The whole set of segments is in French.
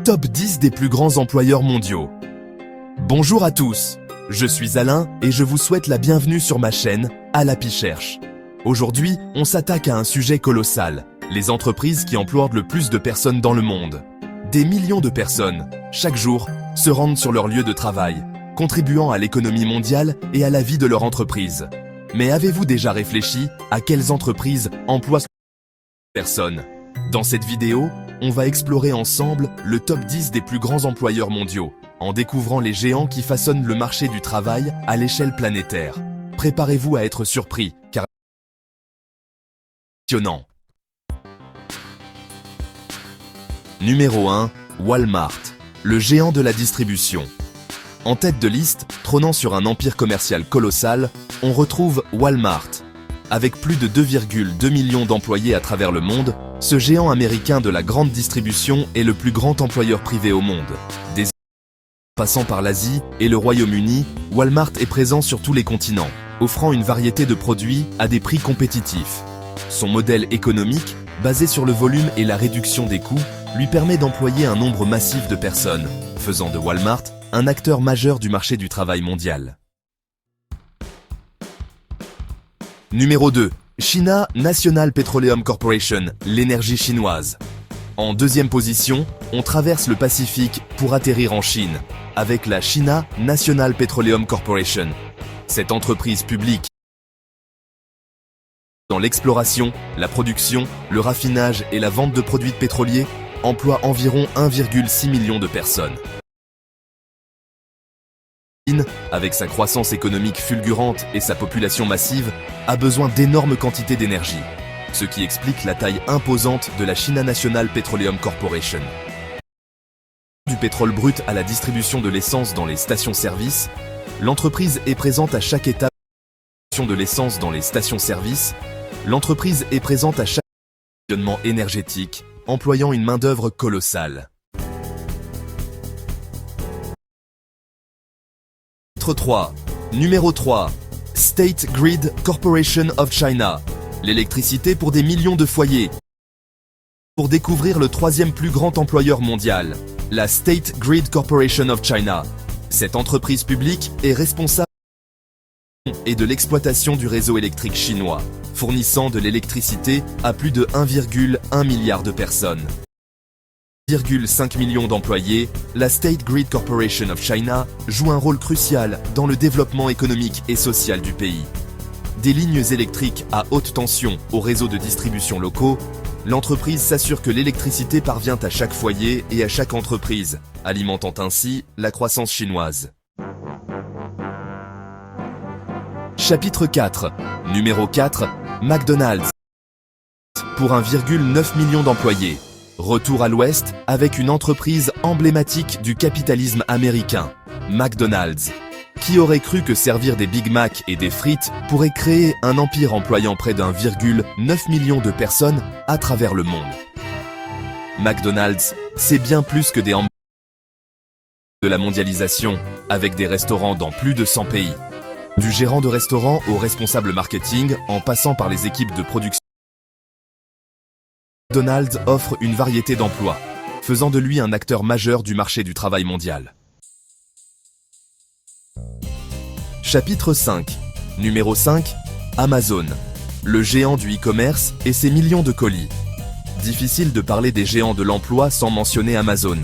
Top 10 des plus grands employeurs mondiaux. Bonjour à tous, je suis Alain et je vous souhaite la bienvenue sur ma chaîne, Alapi Cherche. Aujourd'hui, on s'attaque à un sujet colossal, les entreprises qui emploient le plus de personnes dans le monde. Des millions de personnes, chaque jour, se rendent sur leur lieu de travail, contribuant à l'économie mondiale et à la vie de leur entreprise. Mais avez-vous déjà réfléchi à quelles entreprises emploient ces personnes? Dans cette vidéo, on va explorer ensemble le top 10 des plus grands employeurs mondiaux, en découvrant les géants qui façonnent le marché du travail à l'échelle planétaire. Préparez-vous à être surpris, car c'est passionnant. Numéro 1, Walmart, le géant de la distribution. En tête de liste, trônant sur un empire commercial colossal, on retrouve Walmart. Avec plus de 2,2 millions d'employés à travers le monde, ce géant américain de la grande distribution est le plus grand employeur privé au monde. Passant par l'Asie et le Royaume-Uni, Walmart est présent sur tous les continents, offrant une variété de produits à des prix compétitifs. Son modèle économique, basé sur le volume et la réduction des coûts, lui permet d'employer un nombre massif de personnes, faisant de Walmart un acteur majeur du marché du travail mondial. Numéro 2. China National Petroleum Corporation, l'énergie chinoise. En deuxième position, on traverse le Pacifique pour atterrir en Chine, avec la China National Petroleum Corporation. Cette entreprise publique dans l'exploration, la production, le raffinage et la vente de produits pétroliers emploie environ 1,6 million de personnes. Chine, avec sa croissance économique fulgurante et sa population massive, a besoin d'énormes quantités d'énergie, ce qui explique la taille imposante de la China National Petroleum Corporation. Du pétrole brut à la distribution de l'essence dans les stations-service, l'entreprise est présente à chaque étape de l'essence dans les stations-service. L'entreprise est présente à chaque approvisionnement énergétique, employant une main-d'œuvre colossale. 3. Numéro 3. State Grid Corporation of China. L'électricité pour des millions de foyers. Pour découvrir le troisième plus grand employeur mondial, la State Grid Corporation of China. Cette entreprise publique est responsable et de l'exploitation du réseau électrique chinois, fournissant de l'électricité à plus de 1,1 milliard de personnes. 1,5 million d'employés, la State Grid Corporation of China joue un rôle crucial dans le développement économique et social du pays. Des lignes électriques à haute tension aux réseaux de distribution locaux, l'entreprise s'assure que l'électricité parvient à chaque foyer et à chaque entreprise, alimentant ainsi la croissance chinoise. Chapitre 4. Numéro 4. McDonald's. Pour 1,9 million d'employés. Retour à l'Ouest avec une entreprise emblématique du capitalisme américain, McDonald's. Qui aurait cru que servir des Big Mac et des frites pourrait créer un empire employant près d'1,9 million de personnes à travers le monde? McDonald's, c'est bien plus que des hamburgers de la mondialisation, avec des restaurants dans plus de 100 pays. Du gérant de restaurant au responsable marketing, en passant par les équipes de production. McDonald's offre une variété d'emplois, faisant de lui un acteur majeur du marché du travail mondial. Chapitre 5. Numéro 5. Amazon. Le géant du e-commerce et ses millions de colis. Difficile de parler des géants de l'emploi sans mentionner Amazon.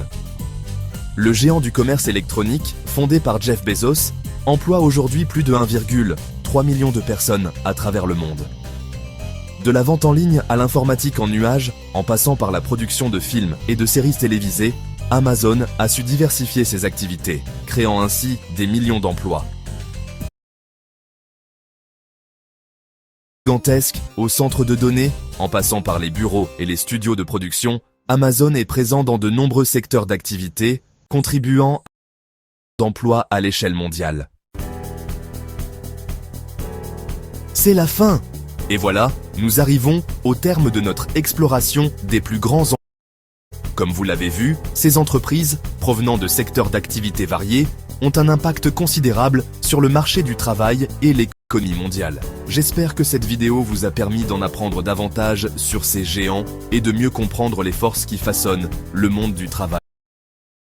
Le géant du commerce électronique, fondé par Jeff Bezos, emploie aujourd'hui plus de 1,3 million de personnes à travers le monde. De la vente en ligne à l'informatique en nuage, en passant par la production de films et de séries télévisées, Amazon a su diversifier ses activités, créant ainsi des millions d'emplois. Gigantesque, au centre de données, en passant par les bureaux et les studios de production, Amazon est présent dans de nombreux secteurs d'activité, contribuant d'emplois à l'échelle mondiale. C'est la fin! Et voilà, nous arrivons au terme de notre exploration des plus grands employeurs. Comme vous l'avez vu, ces entreprises, provenant de secteurs d'activité variés, ont un impact considérable sur le marché du travail et l'économie mondiale. J'espère que cette vidéo vous a permis d'en apprendre davantage sur ces géants et de mieux comprendre les forces qui façonnent le monde du travail.